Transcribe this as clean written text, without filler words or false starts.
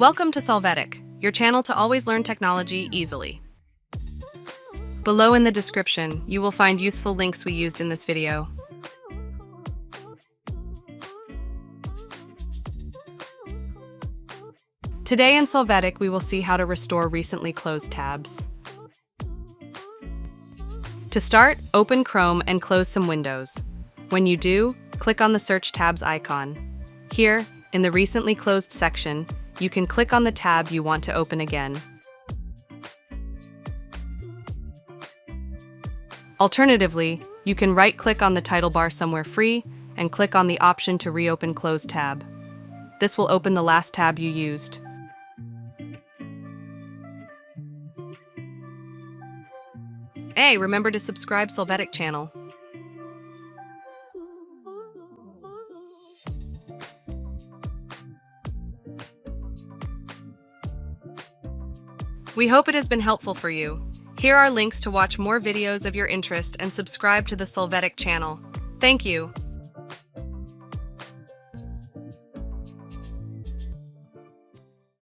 Welcome to Solvetic, your channel to always learn technology easily. Below in the description, you will find useful links we used in this video. Today in Solvetic, we will see how to restore recently closed tabs. To start, open Chrome and close some windows. When you do, click on the Search Tabs icon. Here, in the Recently Closed section, you can click on the tab you want to open again. Alternatively, you can right-click on the title bar somewhere free and click on the option to reopen Closed tab. This will open the last tab you used. Hey, remember to subscribe Solvetic channel. We hope it has been helpful for you. Here are links to watch more videos of your interest and subscribe to the Solvetic channel. Thank you.